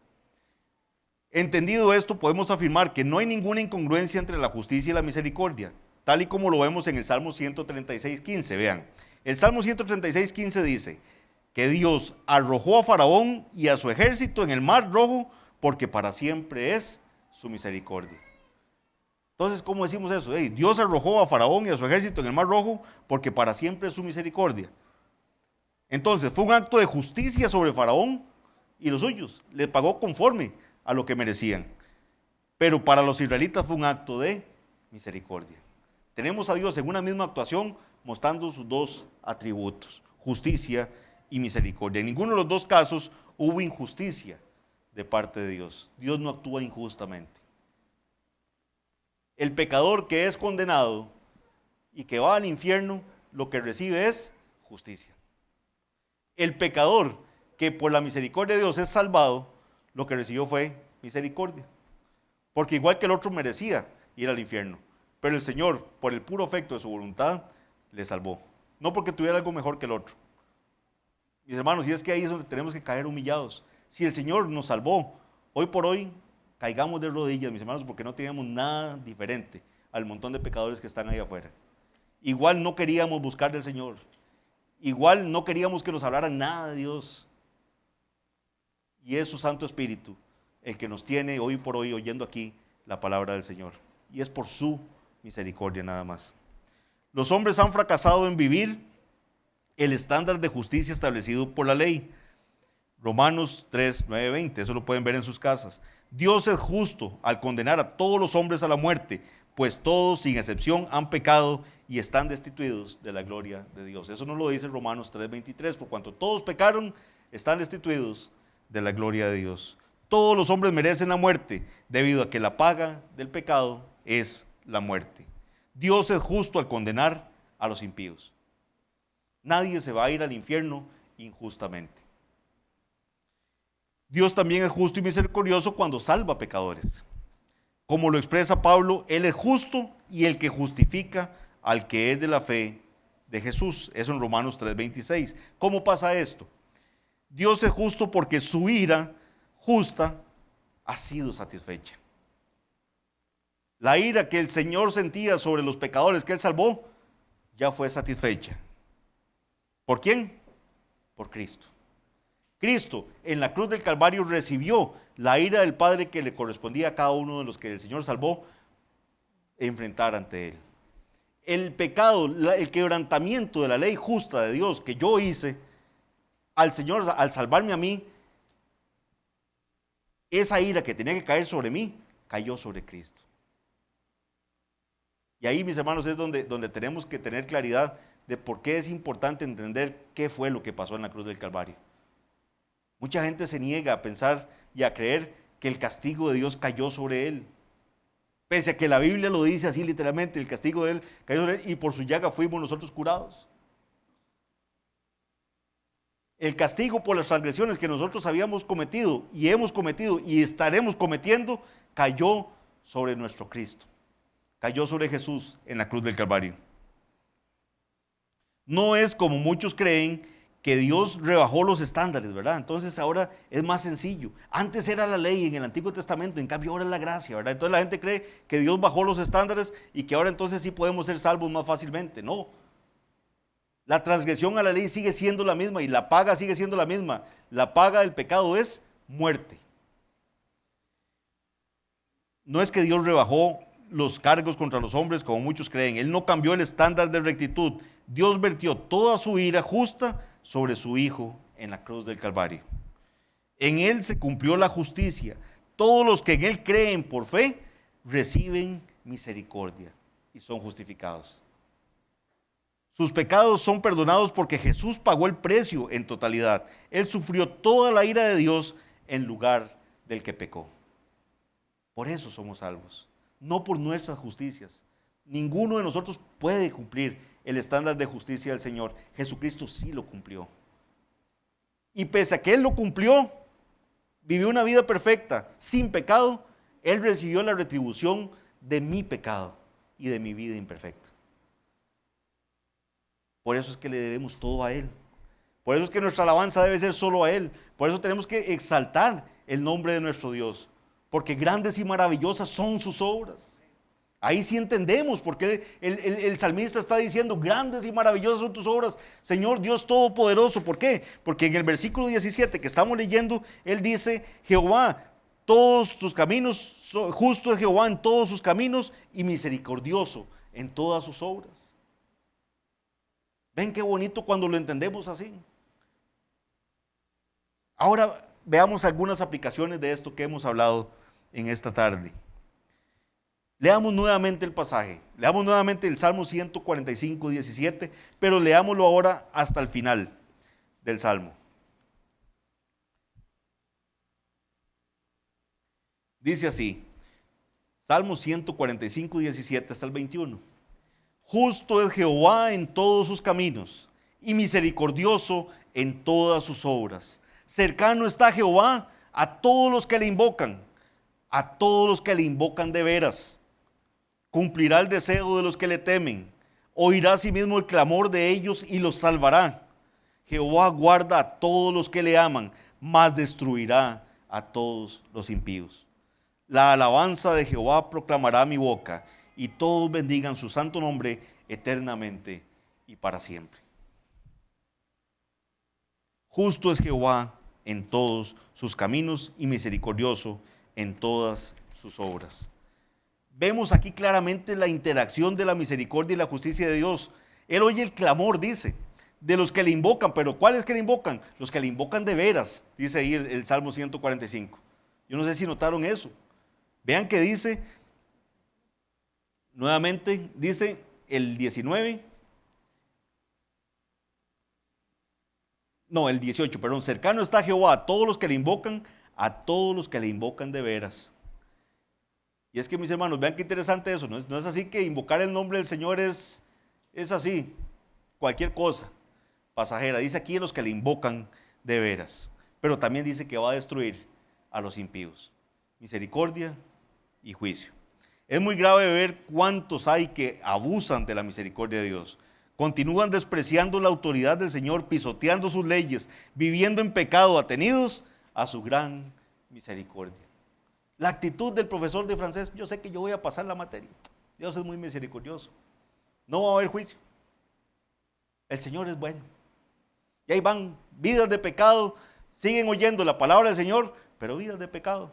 Speaker 1: Entendido esto, podemos afirmar que no hay ninguna incongruencia entre la justicia y la misericordia, tal y como lo vemos en el Salmo 136:15. Vean, el Salmo 136:15 dice que Dios arrojó a Faraón y a su ejército en el mar Rojo porque para siempre es su misericordia. Entonces, ¿cómo decimos eso? Dios arrojó a Faraón y a su ejército en el mar Rojo porque para siempre es su misericordia. Entonces, fue un acto de justicia sobre Faraón y los suyos. Le pagó conforme a lo que merecían. Pero para los israelitas fue un acto de misericordia. Tenemos a Dios en una misma actuación mostrando sus dos atributos, justicia y misericordia. En ninguno de los dos casos hubo injusticia de parte de Dios. Dios no actúa injustamente. El pecador que es condenado y que va al infierno, lo que recibe es justicia. El pecador que por la misericordia de Dios es salvado, lo que recibió fue misericordia. Porque igual que el otro merecía ir al infierno, pero el Señor, por el puro efecto de su voluntad, le salvó. No porque tuviera algo mejor que el otro. Mis hermanos, y es que ahí es donde tenemos que caer humillados. Si el Señor nos salvó, hoy por hoy, caigamos de rodillas, mis hermanos, porque no teníamos nada diferente al montón de pecadores que están ahí afuera. Igual no queríamos buscar del Señor. Igual no queríamos que nos hablaran nada de Dios. Y es su Santo Espíritu el que nos tiene hoy por hoy oyendo aquí la palabra del Señor. Y es por su misericordia nada más. Los hombres han fracasado en vivir el estándar de justicia establecido por la ley. Romanos 3, 9, 20, eso lo pueden ver en sus casas. Dios es justo al condenar a todos los hombres a la muerte, pues todos sin excepción han pecado y están destituidos de la gloria de Dios. Eso no lo dice Romanos 3, 23, por cuanto todos pecaron, están destituidos de la gloria de Dios. Todos los hombres merecen la muerte, debido a que la paga del pecado es la muerte. Dios es justo al condenar a los impíos. Nadie se va a ir al infierno injustamente. Dios también es justo y misericordioso cuando salva a pecadores. Como lo expresa Pablo, Él es justo y el que justifica al que es de la fe de Jesús. Eso en Romanos 3:26. ¿Cómo pasa esto? Dios es justo porque su ira justa ha sido satisfecha. La ira que el Señor sentía sobre los pecadores que Él salvó, ya fue satisfecha. ¿Por quién? Por Cristo. Cristo en la cruz del Calvario recibió la ira del Padre que le correspondía a cada uno de los que el Señor salvó enfrentar ante Él. El pecado, el quebrantamiento de la ley justa de Dios que yo hice, al Señor, al salvarme a mí, esa ira que tenía que caer sobre mí, cayó sobre Cristo. Y ahí, mis hermanos, es donde tenemos que tener claridad de por qué es importante entender qué fue lo que pasó en la cruz del Calvario. Mucha gente se niega a pensar y a creer que el castigo de Dios cayó sobre Él. Pese a que la Biblia lo dice así literalmente, el castigo de Él cayó sobre Él y por su llaga fuimos nosotros curados. El castigo por las transgresiones que nosotros habíamos cometido y hemos cometido y estaremos cometiendo, cayó sobre nuestro Cristo. Cayó sobre Jesús en la cruz del Calvario. No es como muchos creen que Dios rebajó los estándares, ¿verdad? Entonces ahora es más sencillo. Antes era la ley en el Antiguo Testamento, en cambio ahora es la gracia, ¿verdad? Entonces la gente cree que Dios bajó los estándares y que ahora entonces sí podemos ser salvos más fácilmente. No. La transgresión a la ley sigue siendo la misma y la paga sigue siendo la misma. La paga del pecado es muerte. No es que Dios rebajó los cargos contra los hombres como muchos creen. Él no cambió el estándar de rectitud. Dios vertió toda su ira justa sobre su Hijo en la cruz del Calvario. En Él se cumplió la justicia. Todos los que en Él creen por fe reciben misericordia y son justificados. Sus pecados son perdonados porque Jesús pagó el precio en totalidad. Él sufrió toda la ira de Dios en lugar del que pecó. Por eso somos salvos, no por nuestras justicias. Ninguno de nosotros puede cumplir el estándar de justicia del Señor. Jesucristo sí lo cumplió. Y pese a que Él lo cumplió, vivió una vida perfecta, sin pecado, Él recibió la retribución de mi pecado y de mi vida imperfecta. Por eso es que le debemos todo a Él. Por eso es que nuestra alabanza debe ser solo a Él. Por eso tenemos que exaltar el nombre de nuestro Dios. Porque grandes y maravillosas son sus obras. Ahí sí entendemos por qué el salmista está diciendo, grandes y maravillosas son tus obras, Señor Dios Todopoderoso. ¿Por qué? Porque en el versículo 17 que estamos leyendo, Él dice, Jehová, todos tus caminos, justo es Jehová en todos sus caminos y misericordioso en todas sus obras. ¿Ven qué bonito cuando lo entendemos así? Ahora veamos algunas aplicaciones de esto que hemos hablado en esta tarde. Leamos nuevamente el pasaje, leamos nuevamente el Salmo 145, 17, pero leámoslo ahora hasta el final del Salmo. Dice así, Salmo 145, 17 hasta el 21. Justo es Jehová en todos sus caminos y misericordioso en todas sus obras. Cercano está Jehová a todos los que le invocan, a todos los que le invocan de veras. Cumplirá el deseo de los que le temen, oirá a sí mismo el clamor de ellos y los salvará. Jehová guarda a todos los que le aman, mas destruirá a todos los impíos. La alabanza de Jehová proclamará mi boca, y todos bendigan su santo nombre eternamente y para siempre. Justo es Jehová en todos sus caminos y misericordioso en todas sus obras. Vemos aquí claramente la interacción de la misericordia y la justicia de Dios. Él oye el clamor, dice, de los que le invocan, pero ¿cuáles que le invocan? Los que le invocan de veras, dice ahí el Salmo 145. Yo no sé si notaron eso. Vean que dice, nuevamente, dice el 19, no, el 18, perdón, cercano está Jehová a todos los que le invocan, a todos los que le invocan de veras. Y es que, mis hermanos, vean qué interesante eso, no es así que invocar el nombre del Señor es así, cualquier cosa pasajera. Dice aquí a los que le invocan de veras, pero también dice que va a destruir a los impíos. Misericordia y juicio. Es muy grave ver cuántos hay que abusan de la misericordia de Dios. Continúan despreciando la autoridad del Señor, pisoteando sus leyes, viviendo en pecado, atenidos a su gran misericordia. La actitud del profesor de francés, yo sé que yo voy a pasar la materia. Dios es muy misericordioso. No va a haber juicio. El Señor es bueno. Y ahí van vidas de pecado, siguen oyendo la palabra del Señor, pero vidas de pecado.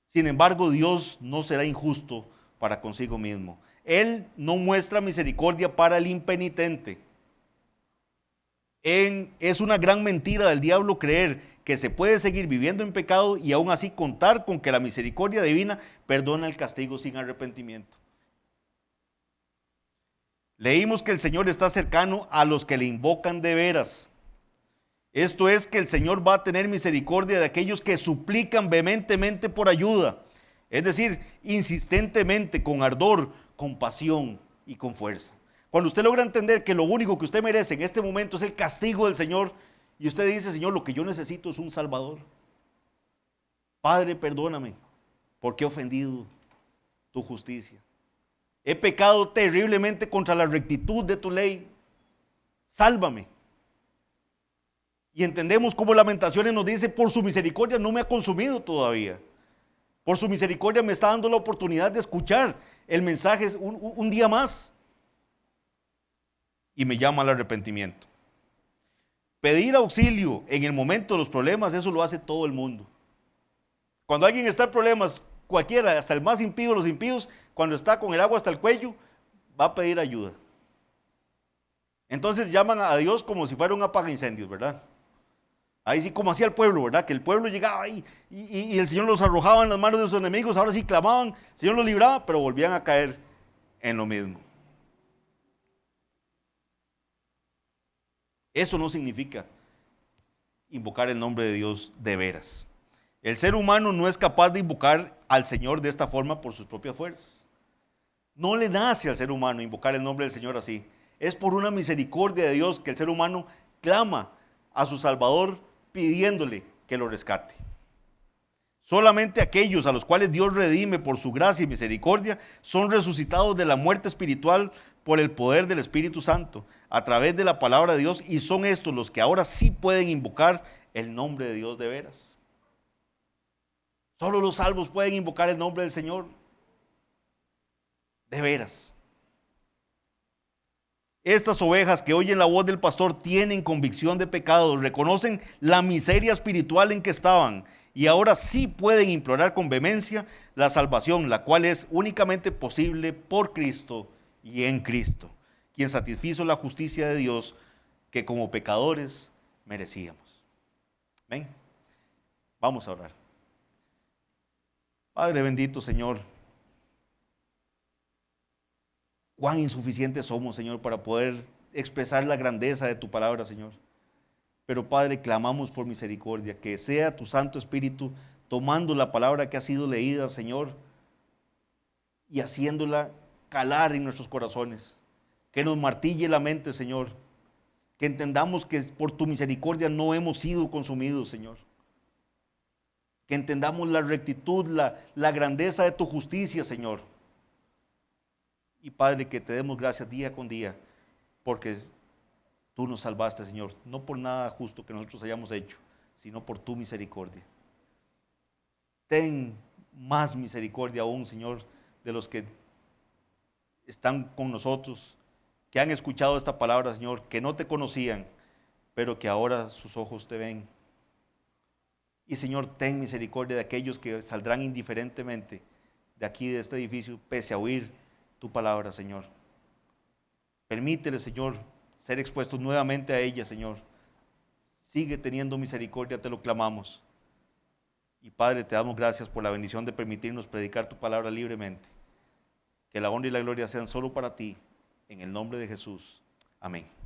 Speaker 1: Sin embargo, Dios no será injusto para consigo mismo. Él no muestra misericordia para el impenitente. Es una gran mentira del diablo creer que se puede seguir viviendo en pecado y aún así contar con que la misericordia divina perdona el castigo sin arrepentimiento. Leímos que el Señor está cercano a los que le invocan de veras. Esto es que el Señor va a tener misericordia de aquellos que suplican vehementemente por ayuda, es decir, insistentemente, con ardor, con pasión y con fuerza. Cuando usted logra entender que lo único que usted merece en este momento es el castigo del Señor, y usted dice, Señor, lo que yo necesito es un Salvador. Padre, perdóname, porque he ofendido tu justicia. He pecado terriblemente contra la rectitud de tu ley. Sálvame. Y entendemos cómo Lamentaciones nos dice, por su misericordia no me ha consumido todavía. Por su misericordia me está dando la oportunidad de escuchar el mensaje un día más. Y me llama al arrepentimiento. Pedir auxilio en el momento de los problemas, eso lo hace todo el mundo. Cuando alguien está en problemas, cualquiera, hasta el más impío de los impíos, cuando está con el agua hasta el cuello, va a pedir ayuda. Entonces llaman a Dios como si fuera un apagaincendios, ¿verdad? Ahí sí, como hacía el pueblo, ¿verdad? Que el pueblo llegaba ahí y el Señor los arrojaba en las manos de sus enemigos, ahora sí clamaban, el Señor los libraba, pero volvían a caer en lo mismo. Eso no significa invocar el nombre de Dios de veras. El ser humano no es capaz de invocar al Señor de esta forma por sus propias fuerzas. No le nace al ser humano invocar el nombre del Señor así. Es por una misericordia de Dios que el ser humano clama a su Salvador pidiéndole que lo rescate. Solamente aquellos a los cuales Dios redime por su gracia y misericordia son resucitados de la muerte espiritual por el poder del Espíritu Santo, a través de la palabra de Dios, y son estos los que ahora sí pueden invocar el nombre de Dios de veras. Solo los salvos pueden invocar el nombre del Señor de veras. Estas ovejas que oyen la voz del pastor tienen convicción de pecado, reconocen la miseria espiritual en que estaban y ahora sí pueden implorar con vehemencia la salvación, la cual es únicamente posible por Cristo y en Cristo, quien satisfizo la justicia de Dios que como pecadores merecíamos. Amén. Vamos a orar. Padre bendito, Señor, cuán insuficientes somos, Señor, para poder expresar la grandeza de tu palabra, Señor. Pero Padre, clamamos por misericordia, que sea tu Santo Espíritu tomando la palabra que ha sido leída, Señor, y haciéndola calar en nuestros corazones. Que nos martille la mente, Señor. Que entendamos que por tu misericordia no hemos sido consumidos, Señor. Que entendamos la rectitud, la grandeza de tu justicia, Señor. Y Padre, que te demos gracias día con día, porque tú nos salvaste, Señor. No por nada justo que nosotros hayamos hecho, sino por tu misericordia. Ten más misericordia aún, Señor, de los que están con nosotros, que han escuchado esta palabra, Señor, que no te conocían, pero que ahora sus ojos te ven. Y Señor, ten misericordia de aquellos que saldrán indiferentemente de aquí, de este edificio, pese a oír tu palabra, Señor. Permítele, Señor, ser expuestos nuevamente a ella, Señor. Sigue teniendo misericordia, te lo clamamos. Y Padre, te damos gracias por la bendición de permitirnos predicar tu palabra libremente. Que la honra y la gloria sean solo para ti, en el nombre de Jesús. Amén.